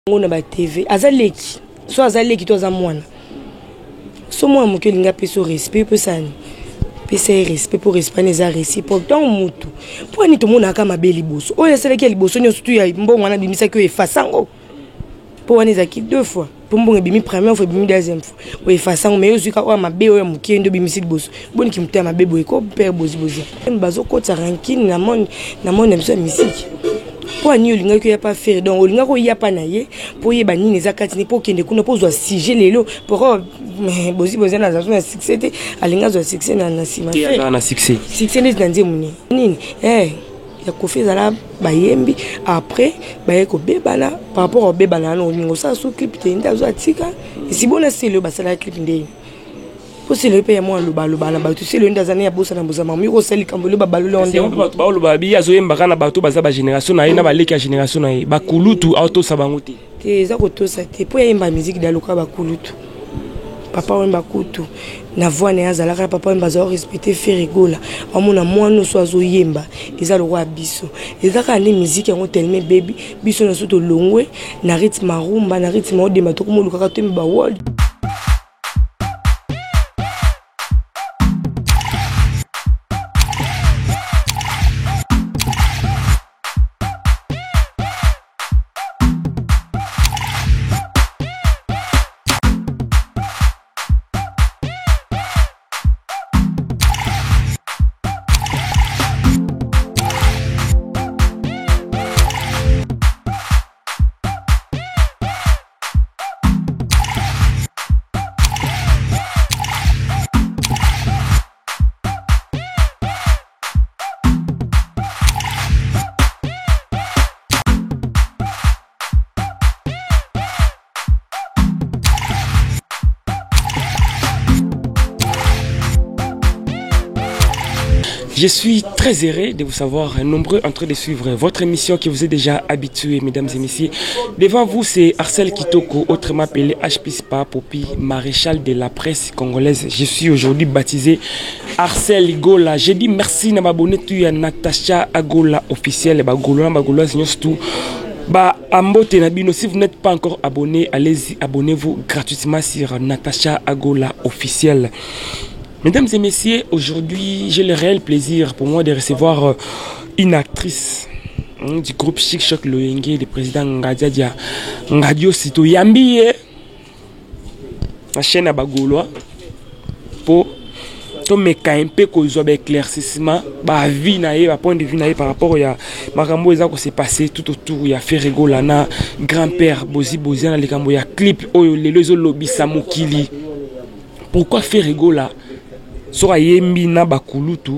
On a TV. Azaleki. So azaleki to zamwana. So moi mo kelinga peso respect pe sani. Pese respect pour respect les réciproque dans mutu. Pour ni to mona ka mabeli boso. O yesele ke liboso nyo surtout ya mbongo na bimisa ke efasango. Pour ni zaki deux fois. Pour mbongo bimi première fois bimi deuxième fois. O efasango mais ozuka o mabe o muki ndo bimisi boso. Boni ki mutema bebo eko père bozi bozi. Mbazo kota ranking na mon mso musique. Pour ni olinga ko ya pas faire donc olinga ko ya pas naye pour yeba nini zakati ni pour kende kuna pour zo siger lelo pour mais bozi na za na succès te alinga zo succès na sima fait na succès ni ndanze muni nini ya kofeza la bayembi après baye ko bebana par rapport au bebana no ningo sa so clip te ndazo atika si bona c'est le basala clip ndeni pour c'est le paye moi le balo bana ba tu sais le ndazana ya bosa na bozama mi ko sali kambolo ba balo londe ba lo ba bi azo yemba kana ba to baza ba génération na ina ba leki ya génération na ba kulutu auto sabangote te za ko to sa te pour yemba musique daluka ba kulutu papa wemba kutu na voix ne azalaka papa wemba za respecter faire rigola amona mwana so azo yemba eza lo roi biso eza ka ne musique yango tellement baby biso na soto longwe na rythme rumba na rythme odema to ko luka ka to ba world. Je suis très heureux de vous savoir nombreux en train de suivre votre émission qui vous est déjà habituée, mesdames et messieurs. Devant vous, c'est Arcel Kitoko, autrement appelé HPSPA, Popi, maréchal de la presse congolaise. Je suis aujourd'hui baptisé Arcel Gola. J'ai dit merci à m'abonner à Natacha Agola officielle. Bagola, c'est surtout. Si vous n'êtes pas encore abonné, allez-y, abonnez-vous gratuitement sur Natacha Agola officielle. Mesdames et messieurs, aujourd'hui, j'ai le réel plaisir pour moi de recevoir une actrice du groupe Chic Choc Loyenge, le président Ngadiadia Ngadio Sito Yambi, la chaîne à Bagoloa, pour me un peu qu'on éclaircissement, vie point de vue par rapport à Marambo et ce qui s'est passé tout autour. Il y a Ferrego Lana, grand-père Bozi Boziana, les Cambo, il y a clip, les lobby Samokili. Pourquoi Ferrego là? Sora yembi na bakulutu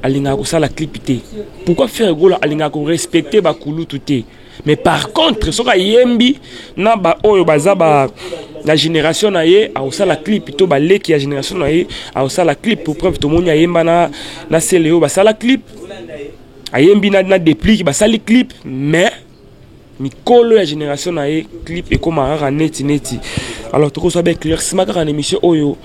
alinga ko sala clipité. Pourquoi faire gola alinga ko respecter bakulutu té? Mais par contre sora yembi na ba oyo bazaba la génération na ye a sala clip to ba leki ya génération na ye a sala clip pour preuve to monia yemba na seleo ba sala clip ayembi na déplique ba sali clip mais mikolo ya génération na ye clip et comme rara neti alors to ko so ba éclaircissement car en émission oyo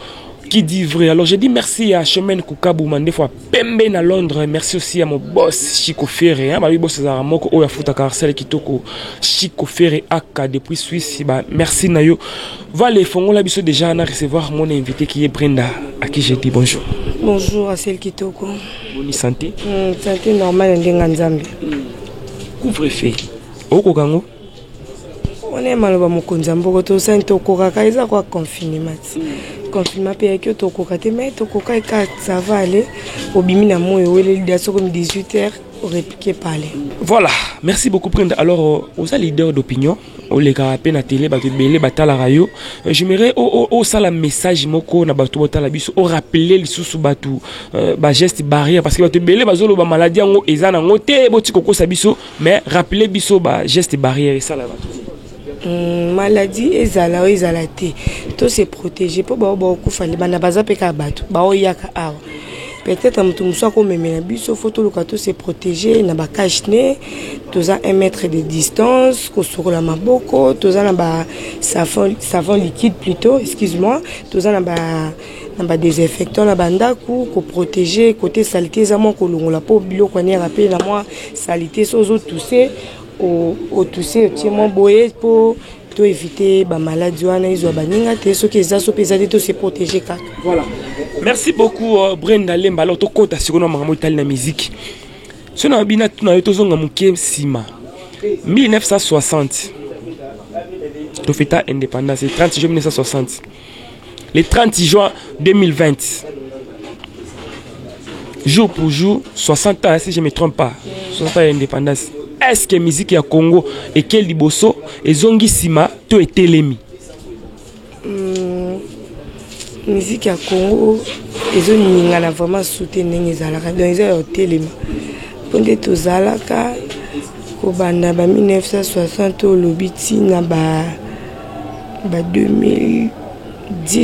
qui dit vrai. Alors je dis merci à Chemin Koukabou, des fois Pembe à Londres. Merci aussi à mon boss Chico Ferre. Ma boss Zaramoko Oya Futa Carcel Kitoko Chico Ferre Aka depuis Suisse. Merci Nayo. Voilà les fonds là biso déjà à recevoir mon invité qui est Brenda à qui je dis bonjour. Bonjour à celle Kitoko. Bonne santé. Santé normale ndenganzambe. Couvre-feu. Oko kango. On est mal au Mokonzambo to sento kokaka eza kwa confinement. Confinement pe que to kokate mais to kokaka ça va aller au bimi na moyo wele lidaso comme 18h au répliquer parler. Voilà, merci beaucoup Brenda. Alors aux leaders d'opinion, au les carapé na télé ba belé batala radio, j'aimerais au sala message moko na bato batala biso au rappeler les sous batu ba geste barrière parce que bato belé bazolo ba maladie ngo ezana ngote boti koko sa biso mais rappeler biso ba geste barrière et ça la bato. Maladie ezala te to se protéger po ba kufali bana baza peka bato ba oyaka awa peut-être mutu muso ko memena biso photo lokato se protéger na ba cache-nez toza 1 mètre de distance ko sokola maboko toza na ba savon liquide plutôt excuse-moi toza na ba désinfectant na bandaku ko protéger côté saleté za mo ko longola po biloko ni rappel na moi saleté sozo tousser au toucher au mon boyer pour éviter ba maladie wana izo baninga te soki eza so pesa te to se protéger kaka. Voilà. Merci beaucoup Brenda Lemba. Alors to kota sikono makambo itali na musique. Sona bina tuna tozonga muke sima. 1960. To fêta indépendance le 30 juin 1960. Le 30 juin 2020. Jour pour jour, 60 ans, si je ne me trompe pas, 60 ans d'indépendance. Est-ce que la musique ya Congo et quel liboso et zongi sima to etelemi? Musique ya Congo ezo ningana vraiment soutenir ezalaka donc ezo etelema. Ponde tozalaka ko banda ba 1960 au lobiti na ba 2010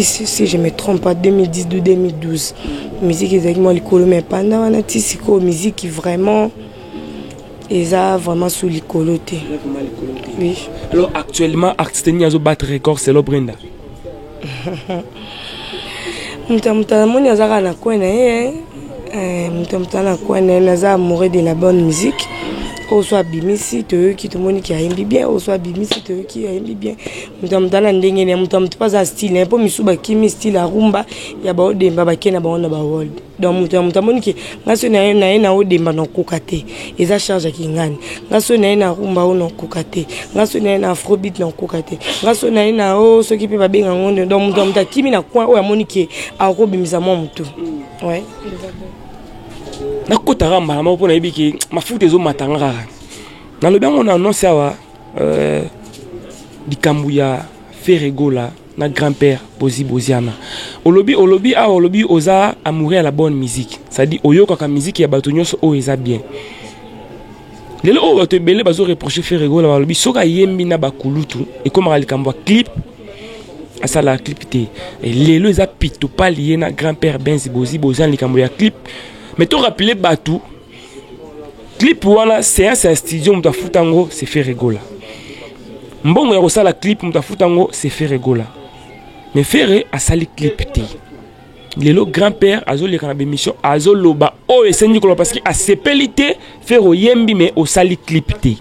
si je me trompe pas 2010 ou 2012. Musique exactement l'école mais pendant on a tisiko musique qui vraiment vraiment sous l'école. Oui. Alors actuellement artiste ni azo battre record c'est Brenda. Mutamutana moni azaka na kwena mutamutana kwena naza amoureux de la bonne musique. Au soit bimisi te qui tout le monde qui a aimé bien au soit bimisi te qui a aimé bien mutamutana ndenge ne mutamutu pas un style po misuba kimi style a rumba ya ba odemba ba kena ba ona ba world donc mutamuni ki ngaso na odemba no kokate eza charge ki ngani ngaso na rumba ono kokate ngaso na afrobeat no kokate ngaso na o so ki pe ba benga ngonde donc mutamuta kimi na kwa o ya moniki a ko bimisa mo mutu ouais na kota ramba na mpo na yebiki mafuta ezo matanga kaka na lobi yango na annonce awa likambo ya Ferregola na grand-père Boziana olobi awa olobi oza amoureux à la bonne musique c'est-à-dire oyokaka musique ya bato nyonso oyo eza bien lelo oyo bato ebele bazo reprocher Ferregola balobi soki ayembi na bakulutu ekomaka likambo ya clip asala clip te lelo eza pito pa lié na grand-père Benzi Boziana likambo ya clip. Mais tu rappelles Batou, clip wana séance à studio muta futango c'est Ferregola. Mbongo ya kosala clip muta futango c'est Ferregola. Mais Ferre a sali clip te. Lelo grand-père azo le kana émission azo loba o esengi ko parce que a sepelité Ferro yembi mais o sali clip te.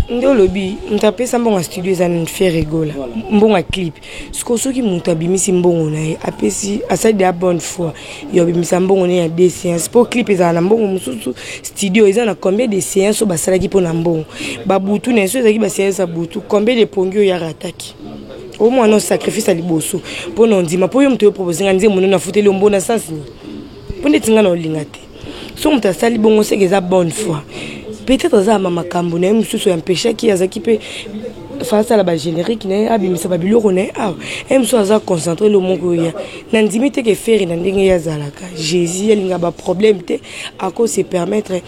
Ndo lobi mtapesa mbongo studio ezana Ferregola mbongo clip siko soki muta bimisi mbongo na ye apesi asali de bonne foi yo bimisa mbongo ne ya des séances pour clip ezana mbongo mususu studio ezana combien de séances basala ki pona mbongo babutu na so ezaki ba séance butu combien de pongio ya rataki au moins non sacrifice à liboso pour non ndima pour yo mto proposer nganze mono na futeli mbona sens ni ponde tinga na olingate so mta sali bongo c'est que bonne foi. Peut-être ça mama kambo na mususu ya mpesha ki azaki pe face à la générique na abimisa babilo ne ah emso aza concentrer le moko ya na ndimi te ke faire na ndenge ya zalaka Jésus elinga ba problème te ako se permettre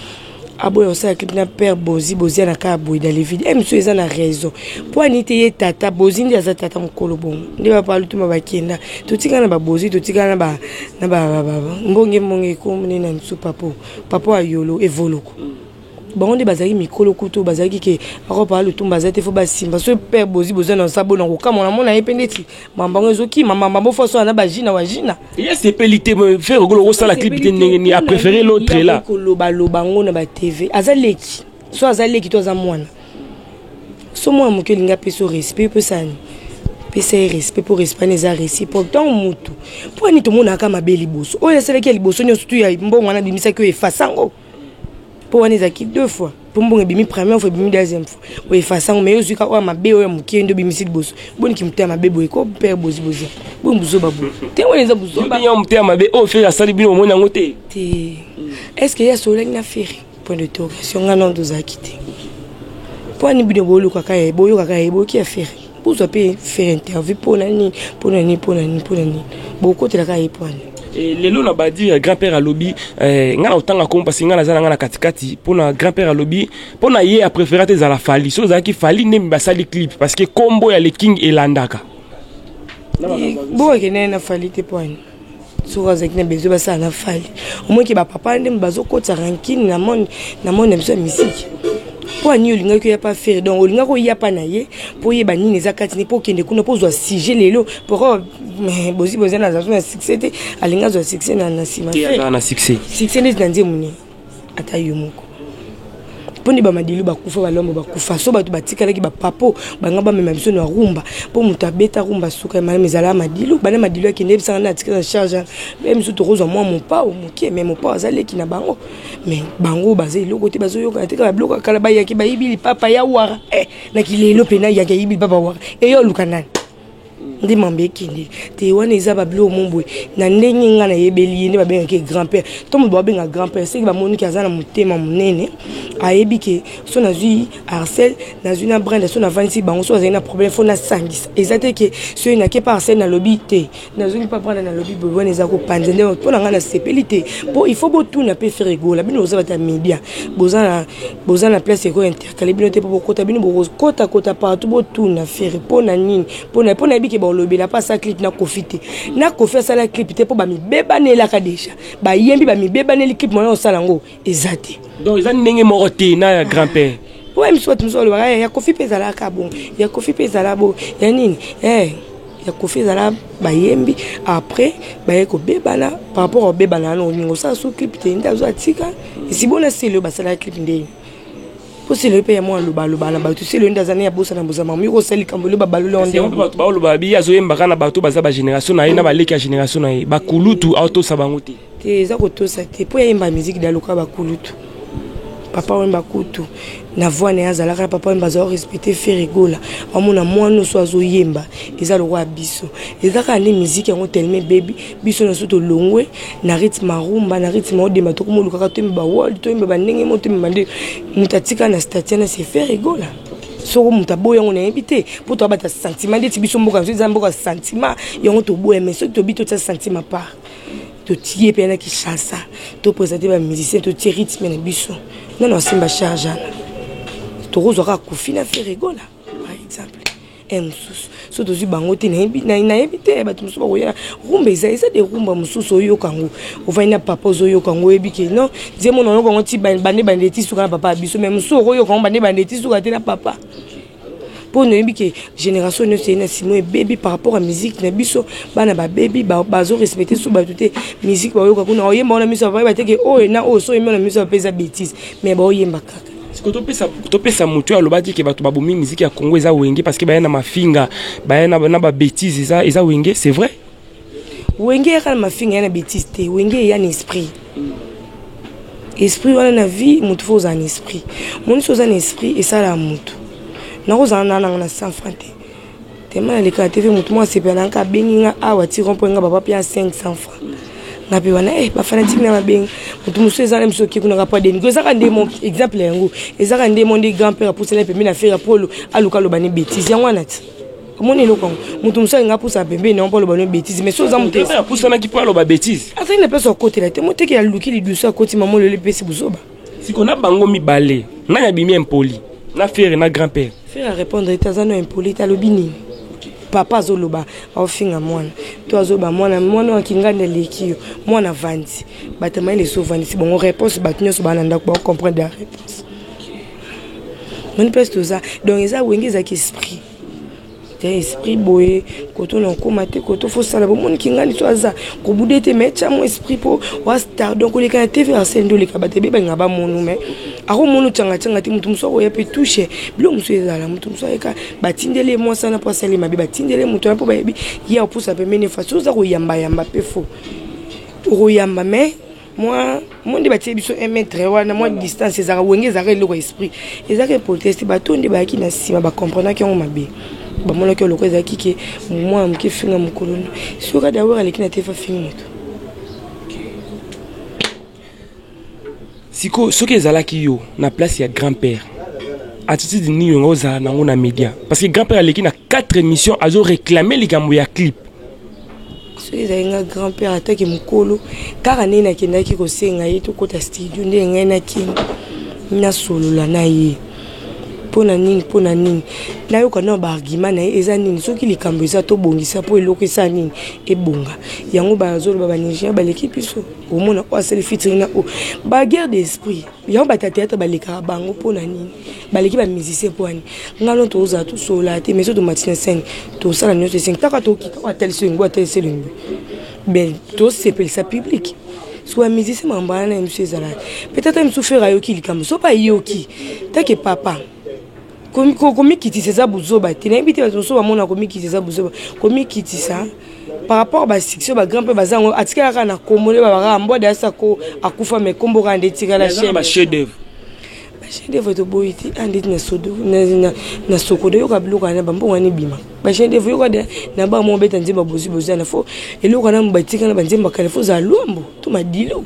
aboyo sa clip na père Boziana ka boy dans les vides emso eza na raison pour nité ye tata Bozindi aza tata mokolo bon ndi ba palu tuma bakenda totika na ba Bozi totika na ba mbonge ko mnena nsu papo ayolo evoloko. Bon, on est basé mikolo kuto basé qui aropa le tout basé te faut basimba so père Boziana na sabo na ko mona mona ependeti mambango ezoki mama fo so na bajina wajina yes sepelité faire golo ça la clip ni a préféré l'autre là ko loba ngo na ba TV azaleki so azaleki to za mwana so moi mokelinga peso respect pe sani pesa respect pour respect les réciproque tant mutu pour ni to mona kama beli boso oya seleki liboso nyoso tu ya mbongo na bimisa ko efasango pour on est deux fois pour mbongo bimi première fois bimi deuxième fois o efasango mais ozuka o mabe o mukendo bimisi boso boni kimta mabe boy ko père Bozi bon buzo babu te wona za buzo ba yo mta mabe o faire sali bino mo na ngote est-ce qu'il y a soleil na faire point de interrogation ngana ndo za kité pour ni bino bolo kaka e boyo kaka e boki a faire pour so pe faire interview pour nani beaucoup de la ka e point. Et lelo na badi grand-père alobi ngana otanga ko parce ngana zana ngana katikati pona grand-père alobi pona ye a préféré te za la fali so za ki fali ne mbasali clip parce que combo ya le king elandaka bo ke na fali te point so za ki na bezo ba sa na fali au moins ki ba papa ndem bazo kota ranking na monde mso musique pour ni olinga ko ya pas faire donc olinga ko ya pa na ye pour ye ba nini zakati ni pour kende kuna pour zo sujet lelo pour mais Boziana za na succès te alinga zo succès na sima na succès ni nzie muni ata yomoko poni ba madilu bakufa balombo bakufa so bato batika laki ba papo banga ba mema biso na rumba po muta beta rumba suka mala mezala madilu bana madilu akende bisanga na tika na charge même so to roza moi mon pa o mokie mais mon pa azaleki na bango mais bango bazeli loko te bazo yoka tika ba bloka kala ba yaki ba ibili papa ya wara na kilelo pena ya ibili papa wara e yo lukanani ndi mambe kindi te wana eza bablo mombwe na ndenge nga na yebeli ne babenga ke grand-père to mo babenga grand-père c'est que ba moni ki azana mutema munene ayebi ke so nazui Arcel nazui na brand so na vanisi bango so azana problème fo na sangisa ezate ke so ina ke par Arcel na lobby te nazui pas prendre na lobby bo wana eza ko panzende to na nga na sepelité bo il faut bo tout na pe faire rigola bino oza bata media bozana place ko intercalé bino te po kota bino bo kota partout bo tout na faire po na nini po na yebi ke lobby la pas ça clip na kofite na kofi ça la clip te po ba mi bebanela ka deja ba yembi ba mi bebaneli clip mona osala ngo ezate donc ils ont ndenge moroté na grand-père ouais mi soit mso lo ya kofi peza la ka bon ya kofi peza la bo ya nini ya kofi za ba yembi après ba yeko bebana par rapport au bebana no ningo ça so clip te ndazo atika si bona c'est le ba ça la clip ndenge pour si le pays moi le balo na tu sais le ndazana ya bosa na bosa mamu ko sali kambolo ba balo londe ba lo ba bi azoyemba kana bato baza ba génération na ina ba leki ya génération na ba kulutu auto sabangote te za ko to sa te po yemba musique daluka ba kulutu papa wemba kutu na voix ne azala ka papa wemba zo respecter faire rigola amona mwana so azo yemba eza le roi biso eza ka ni musique yango tellement baby biso na soto longwe na rythme rumba na rythme odema to ko luka ka to ba world to ba ndenge mo to mande mutatika na statiana c'est faire rigola soko mutaboya ngo na ebité pour to bata sentiment ndeti biso mboka zo mboka sentiment yango to boya mais so to bito ta sentiment pas to tié pena ki chansa to présenter ba musicien to tié rythme na biso non simba charge to rozora kofina faire rigola par exemple msusu so to zi bango te na ebité ba tumso ba koya rumba eza de rumba msusu oyo kango ovaina papa oyo kango ebike non zemo non ngo ti bande ti suka papa biso même msusu oyo kango bande ti suka te na papa pour nous que génération ne c'est Simon baby par rapport à musique na biso bana ba baby bazo respecter so ba toute musique ba yo kuna oyemba na miso ba te ke oh na oh so yemba na miso pesa bêtise mais ba oyemba kaka to pesa mutu alobaki ke bato babomi musique ya Congo eza wenge parce que ba na mafinga ba na ba bêtise eza wenge c'est vrai wenge ya mafinga na bêtise te wenge ya na esprit wana na vie mutu faut un esprit mon so un esprit et ça la mutu na kozana na sans francs te mala le ka TV mutu moi c'est pendant ka benginga awa ti rompo nga baba pia 500 francs na pe wana ba fanatique na mabenga mutu muso ezana mso ki kuna pa deni goza ka ndemo exemple yango ezaka ndemo ndi grand-père pour cela pe mina faire polo aluka lo bani bêtise yango na ti omoni lo kongo mutu muso nga pour ça pembe na polo bani bêtise mais so za mutu pour ça na ki polo ba bêtise ata ina pesa côté la te mote ki aluki li duso côté maman le pesi buzoba si kona bango mi balé na ya bimi impoli na faire na grand-père faire répondre tazano impoli ta lobini papa zoloba ofinga mwana to azoba mwana wakinganda lekio mwana vandi batama ile so vandi si bon réponse batunyo so bananda ko comprendre la réponse manifeste ça donc eza wengeza ki esprit esprit boye koto na komate koto faut sala bo moni kingani to aza ko budete mecha mon esprit po wa star donc le kana TV asendo le kabate be ngaba monu me ako monu tanga ti mutu muso ko yape toucher bilo muso ezala mutu muso eka batindele mo sana po sala mabe batindele mutu po ba yebi ya pour ça pe mene façon za ko yamba pe fo ko yamba mais moi mon débat biso 1 mètre wana moi distance ezaka wenge ezaka le ko esprit ezaka proteste batonde ba ki na sima ba comprendre que on mabe ba mona ke lokeza kike moi mke finga mukolono soka d'abord avec na tefa finga moto siko soki ezalaki yo na place ya grand-père attitude ni yo ngoza na ngona média parce que grand-père aleki na 4 émissions azo réclamer likambo ya clip soki ezalaki grand-père ataki mukolo kaka nini akendaki kosenga ye tokota studio nde ngai nakini nasolola na ye pona nini nayoka na ba argument na eza nini soki likambo eza to bongisa po eloko esa nini ebonga yango bazolo ba Nigeria ba l'équipe so omona o asali featuring na o ba guerre d'esprit yango ba théâtre ba leka bango pona nini ba l'équipe ba musicien poani ngalo to za to sola te mais so to matin 5 to sala nyose 5 taka to ki ka tel swing wa tel swing ben to c'est pour ça public soit musicien mambana monsieur zala peut-être me souffrir ayoki likambo so pas yoki take papa komi kitisa za buzoba te na bité so ba mona komi kitisa buzoba komi kitisa par rapport à section ba grand peu bazango atika ka na komole ba ba mboda sa ko akufa me kombo ka ndetika la chaîne ba chef d'œuvre chef d'œuvre to boiti andit na sodo na sokodo yo ka bloka na bambo ngani bima ba chef d'œuvre yo ka de na ba mo beta nzimba bozi na fo eloko na mbatika na banzimba kale fo za lombo to madilo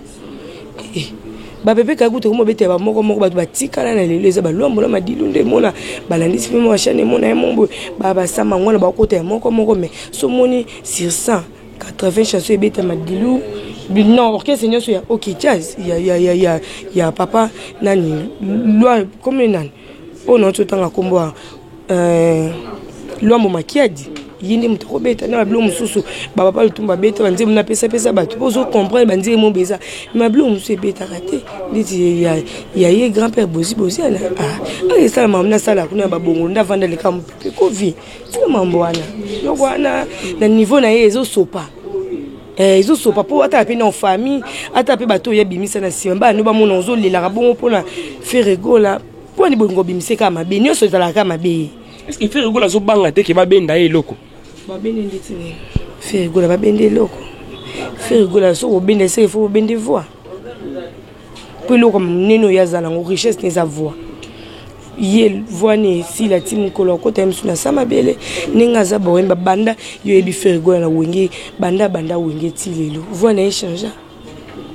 ba bebe ka kuto mo beta ba moko ba batika na lelo eza ba lombo na madilo nde mona balandisi mo chaîne mona mombo ba sama ngona ba kota moko me so moni sur 180 chansons beta madilo. Non, orchestre seigneur so ya OK jazz ya papa nani loi comme nani oh non tout temps kombo loi mo makiadi yindi mutoko beta na blo mususu baba pa lutumba beta banze muna pesa bato pozo comprendre banze mo beza ma blo musu beta raté dit ya grand-père bozi ana ah ça mamna sala kuna babongo ndavanda le kam covid c'est mambo wana donc wana na niveau na yezo sopa ils ont pas pour attaper nos familles attaper bateau ya bimisa na simba no ba mona ozo lela bongo pona faire rigola pour ni bongo bimise kama be nyoso zala kama be est-ce que faire rigola zo banga te ke ba benda e loko ba bende nditi ne faire rigola ba bende loko faire rigola so o bende se faut bende voix pour loko neno ya zala ngo richesse ne za voix yel voine si la team ko lokota msuna sama bele ninga za bawemba banda yo ebi fergo na wenge banda wenge tilelo voine échange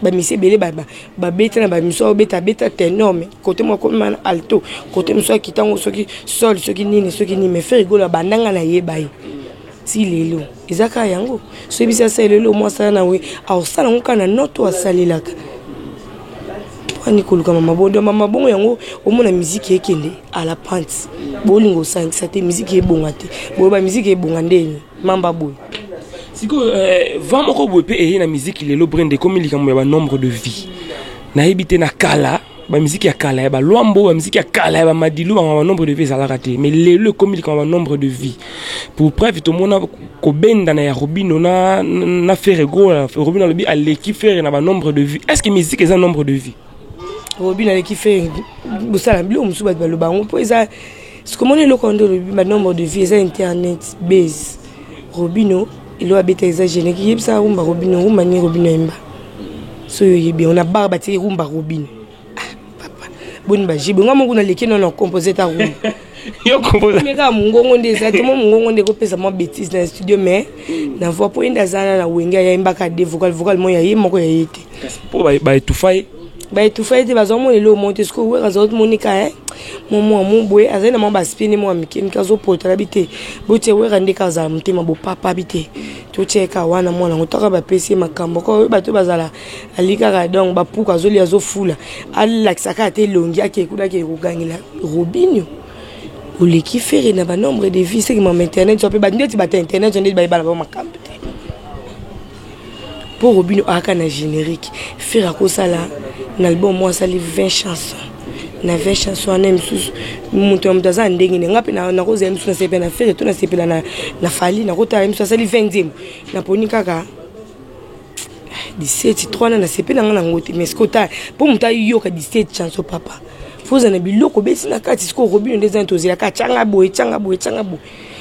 ba mise bele ba beta na ba miso beta tenome côté moi comme alto côté miso kitango soki sol soki nini me fergo la bandanga na yebai tilelo ezaka yango so ebisa selelo mo sala na we au sala ngokana noto asalelaka ani koluka mama bongo yango omona musique ekende à la pente bolingo 5 ça te musique ebonga te boba musique ebonga ndeni mamba boy siko vraiment ko bope e na musique lelo brende comme likambo ya ba nombre de vie na ebité na kala ba musique ya kala ya ba lwambo ba musique ya kala ya ba madilu ba nombre de vie ça la raté mais lelo comme likambo ba nombre de vie pour preuve tout mona ko benda na ya Robino na faire gros Robino lobi à l'équipe faire na ba nombre de vie est-ce que musique est un nombre de vie Robino avec qui fait busala bilo musu ba lo bango po eza ce que moni lo kondo le nombre de vie eza internet base Robino ilo abeta eza gene ki yebsa rumba Robino rumba ni Robino emba so yebi on a barba ti rumba Robino papa boni ba jibe ngamo kuna leki non composer ta rumba yo composer mais ka mungongo ndeza te mo mungongo ndeko pesa mo bêtise na studio mais na voix po inda zana na wenga ya imba ka de vocal mo ya yimoko ya yete po ba etufai ba tout fait des bazons les lots monter ce que ouais azot monika mon boy azena mon baspini mo amiki kazo pota habité bote we rande kaza mutema bo papa habité to cheka wana mwana ngotaka ba pesi makambo ko bato bazala alika ka donc ba puka zoli azo fula alla kisaka te longi ake kuda ke kugangila Robinho ou l'équipe faire na ba nombre de vies c'est que mon internet so pe ba ndeti ba internet on dit ba bala ba makambo pour Robinho aka na générique faire à ça là l'album moi ça livre 20 chansons na 20 chansons en msus monto mtaza ndenge ngapi na koza msus na sepe na faire tout na sepe na fali na kota msus ça livre 20e na poni kaka 17 3 na sepe na ngana ngoti mais skota pour muta yoka 17 chansons papa foza na biloko besi na kati siko Robinho ndeza ntozila ka changa boy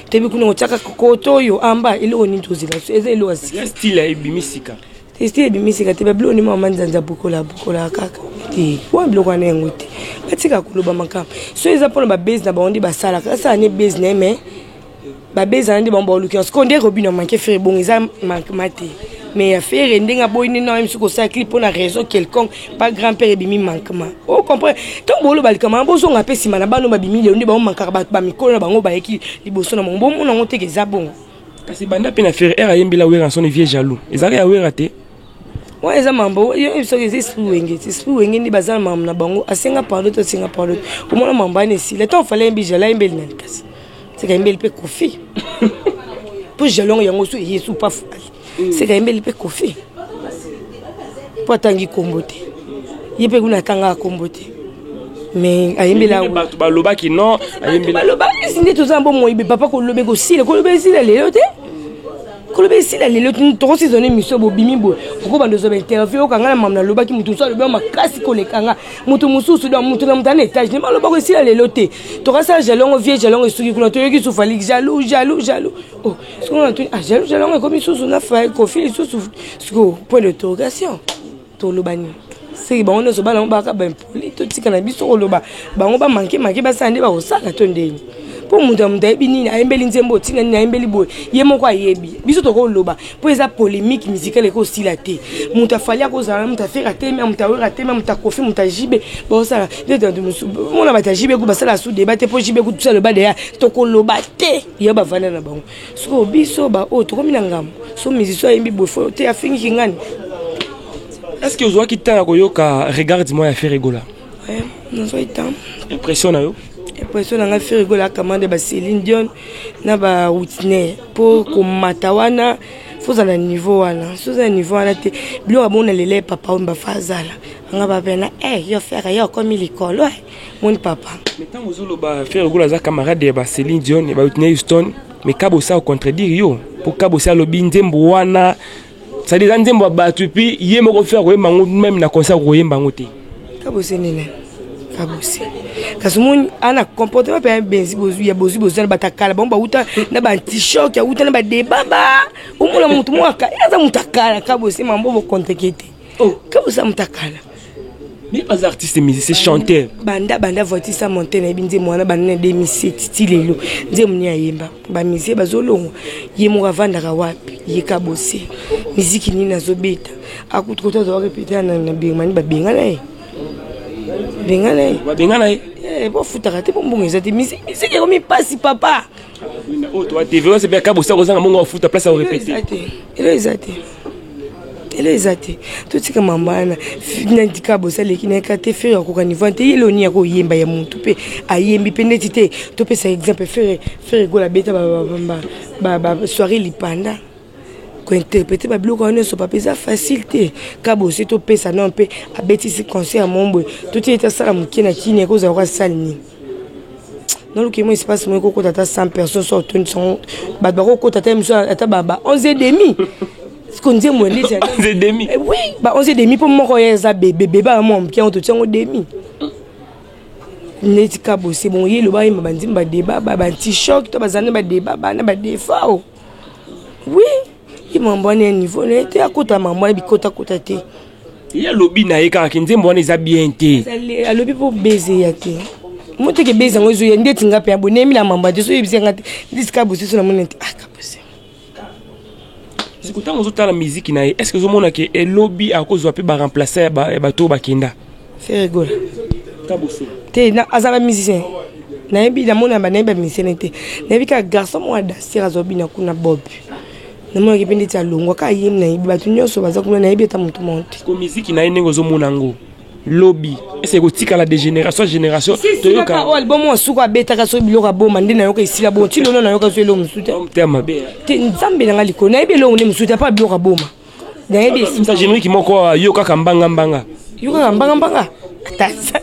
tebi kuna ochaka kotoyo amba iloko nintozila eza iloko style ebimisika Testi ebimisika te bablo ni mama nzanza bukola kaka te wa biloko na ngote batika kuloba makam so eza pona ba base na baondi basala kasa ne base na mais ba base na ndi bomba oluki skonde Robinho manke faire bon eza manquemate mais ya faire ndenga boyini na même suko sa clip pour une raison quelconque pas grand-père ebimi manquement o comprend donc bolo balikama bozo nga pesi mana bano babimi le ndi ba mankaka ba mikolo na bango ba eki liboso na mongo mona ngote ke za bon kasi banda pe na faire era yembila wera son vieux jaloux ezaka ya wera te ouais eza mambo yo so que c'est wenge ndi bazana mam na bango asenga pardon to senga pardon o mona mamba ne si le temps fallait mbija la mbeli na kasi c'est ka mbeli pe kofi pour jalong yango so yesu pas c'est ka mbeli pe kofi pour tangi kombote yepe kuna tanga kombote mais ayembela bato baloba ki non ayembela baloba sinde to zambo moyibe papa ko lobe ko sile ko lobe sile lelo te kolobe ici la lelo toko saisonner mission bobimi boy ko bando zo interview ka ngala mamna loba ki mutu so loba makasi kolekanga mutu mususu do mutu na mutana étage ni maloba ko ici la lelo te to rasa jalongo vie jalongo suki kuna to yoki sufali jaloux oh ce qu'on a tout jalongo comme susu na fa ko fili susu sko point d'interrogation to lobani c'est bon on se balon ba ka ben poli to tika na biso ko loba bango ba manke ba sande ba osaka to ndeni po mutu mudaibi nini ayembeli nzembo tina nini ayembeli boy ye moko ayebi biso to ko loba po eza polémique musicale ko stila te mutu afali ko zala mutu afera te mais mutu awera te mais mutu kofi mutu jibe bo sala de musu mona bata jibe ko basala sous débat te po jibe ko tout ça le bas derrière to ko loba te ye ba vana na bango so biso ba o to ko mina ngam so musicien ayembi boy fo te afingi kingani. Est-ce que vous avez quitté la Koyoka? Regarde-moi à faire rigoler. Ouais, non, ça est temps. Impression na yo? Impression na faire rigoler comment de Céline Dion na ba Whitney pour komata wana faut à niveau wana sous un niveau wana te bilo abona lele papa on ba fazala nga ba bena yo faire yo comme l'école ouais mon papa. Maintenant vous lo ba faire rigoler za camarade de ba Céline Dion et ba Whitney Houston mais kabo ça au contredire yo pour kabo ça lo binzembo wana. Ça dit nzembo batu pi ye moko faire ko mangu même na concert ko yemba ngote kabose nene kabose kasumuni ana comportement pe benzi bozu ya bozu na batakala bomba uta na ba t-shirt ya uta na ba debaba umula mutu mwaka yaza mutakala kabose mambo bo kontekete oh kabose mutakala. Mais les artistes musiciens chanteurs banda voici ça monter na binze mwana banne 2007 stilelo nze muni ayemba ba musicien bazolongo ye mo ravandaka wapi ye kabose musique ni nazobeta akutukota zo répéter na bingani ba bingana bo futaka te bombongo ezate musique comme passe papa oh toi TV c'est bien kabose ko zanga mongo futa place à répéter elezate tout ce que mambana n'indika bossa lekina kate faire ko kanivante yeloni ko yemba ya muntu pe ayembi pendeti te to pe ça exemple faire go la beta ba soirée lipanda ko interpréter ba bloc on so pas pesa facilité kabose to pe ça non pe abeti ce concert mombo tout était ça la mukina kine ko za ko salini non le qui moi il se passe moi ko tata 100 personnes sur 30 ba ko tata mso ata baba 11h30 ce qu'on dit moi c'est 11h30 oui bah 11h30 pour moi ça bébé ba mon qui on te tient au demi neti kabose bon yelo ba yima bandi ba débat ba t-shirt to bazana ba débat ba na ba defa oui il m'a bonné niveau n'était à côté maman bi kota te il y a lobby na eka kinzembo wana za bien te a lobby pour baiser ya te moi te ke baiser ngozo ya ndeti ngapi ya bonemi la mamba de so yebisi ngati diskabose so na monete kabose. Quand on entend la musique, est-ce que vous avez que le lobby a cause de remplacer bateau bakenda? C'est rigolo. T'es na azala musicien. Na ebi na mona ba na ba musicien te. Na ebi ka garçon mo danser azobi na kuna bob. Na mo ke pendi tsa longo ka yim na ebi batu nyoso baza kuna na ebi ta mutu monte. Ko musique na nengo zo monango. Lobby. Est-ce que tika la de génération to yoka o album o suka beta ka so biloka boma ndina yoka isila bo ti lono na yoka so elo musuta tema be te nzambe na ngali ko na ebe lo ne musuta pa biloka boma na ebe ça générique moko yoka kambanga atasa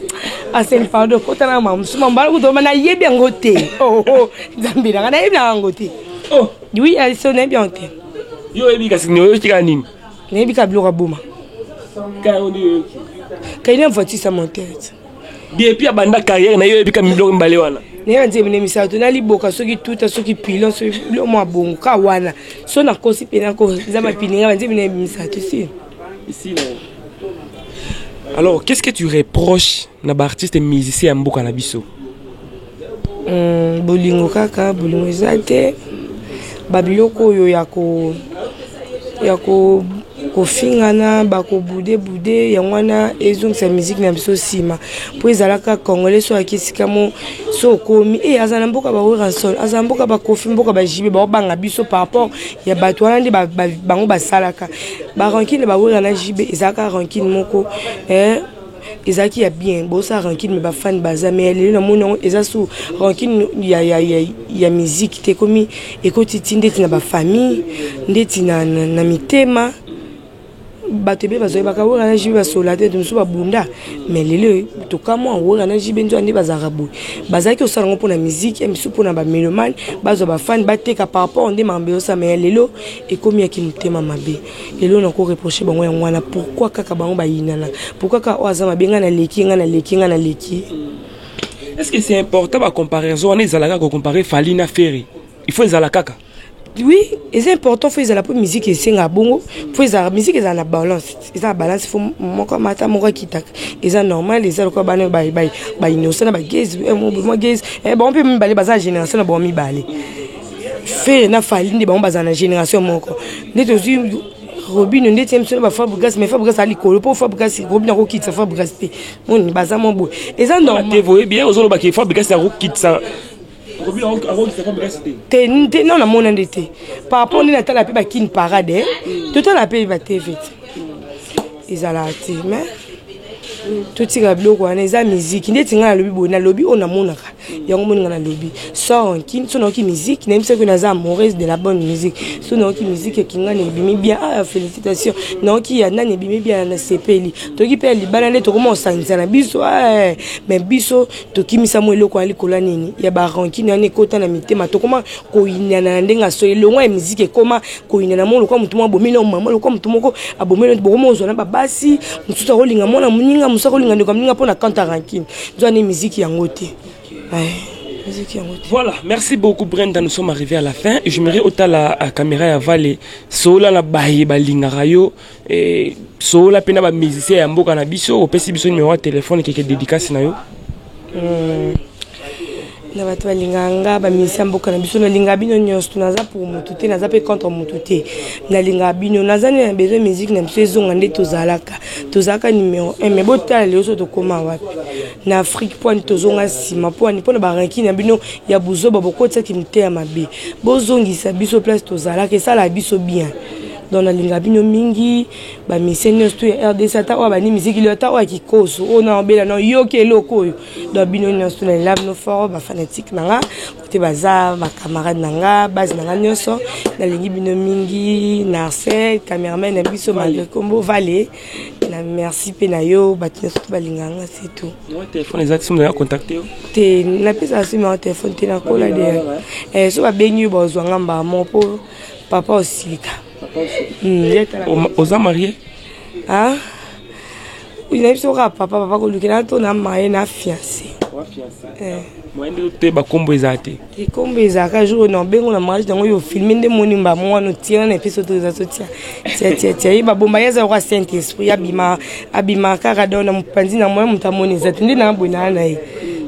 asen pardon ko tana mam suma mbala ko do mana yebi ngote oh nzambe na yebi ngote oh oui elle sonne bien te yo ebi ka signo yo tika nini na ebi ka biloka boma ka on dit kaina voici ça mon tête depuis abanda carrière na yo ebi ka miloko mbale wana ne nze mine misato na liboka soki tuta soki pilon so lo mo bongo ka wana so na kosi pena ko zama pininga nze mine misato ici là. Alors qu'est-ce que tu reproches na ba artiste musicien mboka na biso? Bolingo kaka bolingo ezate babiloko yo yako kofingana bako bude yangwana ezong sa musique na biso sima po ezalaka congolais so akisika mo so komi azana mboka ba ranson azana mboka ba kofi mboka ba jibe ba banga biso par rapport ya bato wana ndi bango basalaka ba rankine ba wera na jibe ezaka rankine moko ezaki ya bien bosa rankine me ba fan baza mais le na mono ezasu rankine ya musique te komi ekoti tinde tina ba famille ndeti na mitema batebe bazoye bakawora na jibe basola te musu babunda mais lelo to kama wora na jibe nzo andi bazarabu bazaki osala ngo pona musique emisu pona ba mélomane bazo ba fan bateka par rapport ndi mambe osa mais lelo ekomi yaki mutema mabe lelo na ko reprocher bango ya ngwana pourquoi kaka bango bayinana pourquoi ka oazama benga na leki nga na leki. Est-ce que c'est important la comparaison on est zalaka ko comparer Fally na Ferry il faut zalaka kaka. Oui, c'est important, il faut la musique et c'est un bon, il faut la musique et la balance, c'est la balance, il faut mon mata mon qui tac, et c'est normal, les autres quoi by innocent, by gaze, moi gaze, bon on peut me baler bazar génération, bon mi baler. Fait na Fally des bon bazar na génération mon quoi. Net aussi Robin on était sur la Fabregas mais Fabregas à l'école pour Fabregas Robin on quitte Fabregas mon bazar mon beau. Et ça normal. Vous voyez bien aux autres qui Fabregas ça quitte ça. Non, la monnaie d'été. Par rapport à la paix, qui une parade, tout à la paix va te vite. Ils allaient à te, mais tout ce qui est bloqué, on est à musique. Il est à lobby, lobby, on a mon aka. Il y a un monde dans le lobby. Sort qui son musique, n'aime pas que nous avons amoureuse de la bonne musique. Son musique qui n'a pas bien. Ah, félicitations. Non, qui a n'a pas bien na CPL. To qui paye les bananes, to comment ça na biso. Mais biso, to qui misa mo eloko ali kola nini. Ya ba ranki na ne kota na mitema. To comment ko ina na ndenga so elonga musique comment ko ina na mo lokwa mutu mo abomela mama lokwa mutu moko abomela bo mo zo na babasi. Mutu to rolinga mona muninga musa rolinga ndeko muninga pona kanta ranking. Zo na musique yango te. Voilà, merci beaucoup Brenda, nous sommes arrivés à la fin. J'aimerais autant la caméra à valer sola la baye balingarayo et sola pena ba musicien ya mboka na biso au pesi biso numéro de téléphone qui est dédicace na yo. Na bato balinganga ba musicien mboka na biso na linga bino nyonso naza pour mututé naza pe contre mututé na linga bino naza na besoin musique na biso ezonga nde tozalaka numéro 1 mais botala leo so to koma wapi na Afrique point tozonga sima point pona ba ranking na bino ya buzoba bokotsa ki mte ya mabe bozongisa biso place tozalaka ça la biso bien dans la linga bino mingi ba miseniors to RDC ta wa ba ni musique le ta wa ki koso ona bela no yoke loko do bino nyonso na lave no fort ba fanatique nanga côté bazar ba camarade nanga base nanga nyonso na lingi bino mingi Narcel cameraman na biso malgré combo Valé na merci penayo ba nyonso ba linganga c'est tout. No téléphone exact si on contacter te na pesa si mon téléphone te na kola de so ba benyu bo zwanga mba mo po papa osilika. Aux mariés? Ah? Il n'a pas papa qui a marié na fiancé. Moi, je suis combo exaté. Les combo exaté, jour non, ben on a marié dans le film de monimba, moi nous tirons un peu sur tous les autres. Tiens, il va bombarder ça au Saint-Esprit, abima caradon, on pense na moi, mutamoni, zatende na bonana.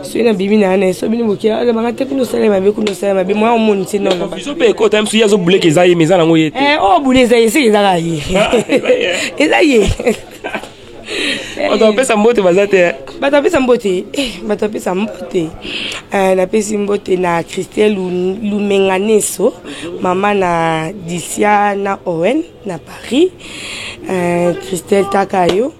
Soy na bibi na ana so bini bokia ala banga te kuno sala mabe kuno sala mabe moi omoni ti non ba biso pe ko tam su yazo bule ke za ye meza na ngo yete o bule za ye se za ga ye eza ye on doit pesa mbote bazate bata pesa mbote na pesi mbote na Christelle Lumenganeso mama na Dicia na Owen na Paris Christelle Takayo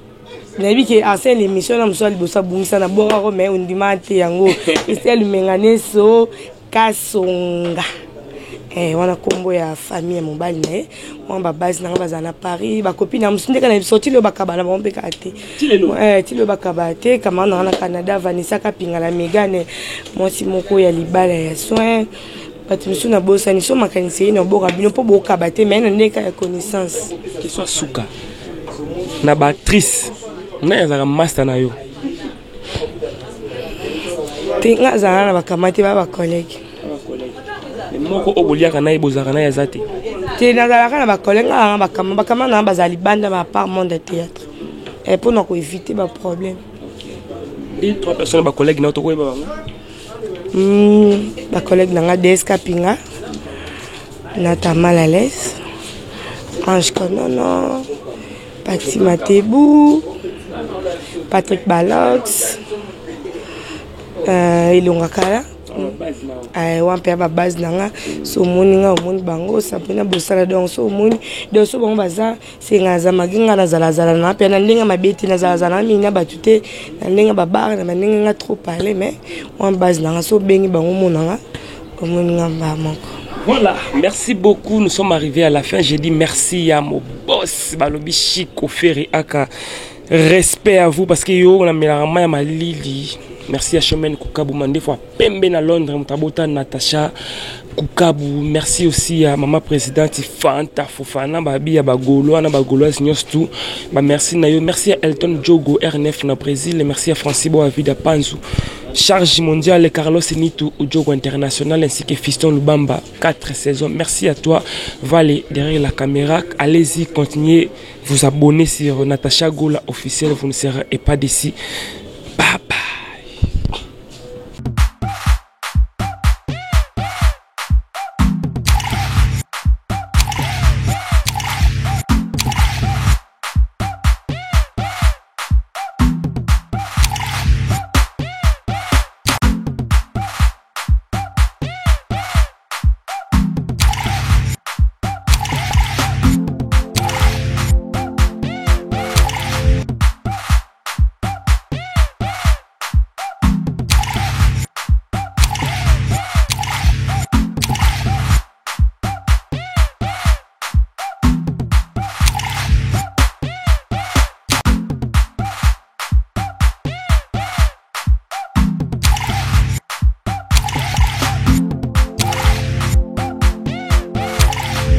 nabi ke asen l'émission na mso libosa bungisa na bora mais on dimante yango Christelle Lumenganeso Kasonga wana kombo ya famille ya mobali na wana base na bazana Paris ba copine na msundeka na sorti le bakabana ba mpeka te ti le bakabate kama na Canada Vanessa Kapinga la Megane mwasi moko ya libala ya soin batu na bosa ni so makanisi na boka bino po bokabate mais na ndeka ya connaissance qui soit suka na ba actrice na ya master na yo tinga zana bakamate ba collègue moko oboliaka na ibozaka na yazate te nazalaka na bakolenga bakama na bazali banda ba part monde de théâtre et pour nous éviter ba problème et trois personnes ba collègues na to ko ba ba collègue nanga DSK Pinga Nata Malales Ange Konono Pati Matebou Patrick Balox Ilunga Kala wan père ba base nanga so moninga omoni bango sapena bosala donc so moni donc so bango baza sengaza maginga na zala na pena ndinga mabeti na zala mina batute na ndinga babar na ndinga trop parler mais wan base nanga so bengi bango monanga omoninga ba moko Voilà, merci beaucoup. Nous sommes arrivés à la fin. J'ai dit merci à mon boss, Balobi Chico Ferry Aka. Respect à vous parce que yo on a mis la main à ma lili. Merci à Chemin Kukabu Mandé fois Pembe na Londres, Mtabota Natacha Kukabu. Merci aussi à maman présidente Fanta Fofana Babi à Bagolo, Ana Bagolo Signostu. Merci Nayo, merci à Elton Jogo R9 na Brésil et merci à Francibo Avida Panzu. Charge mondiale Carlos Nitu au Jogo International ainsi que Fiston Lubamba 4 saisons. Merci à toi Valé derrière la caméra. Allez-y, continuez vous abonner sur Natacha Gola officiel, vous ne serez pas d'ici.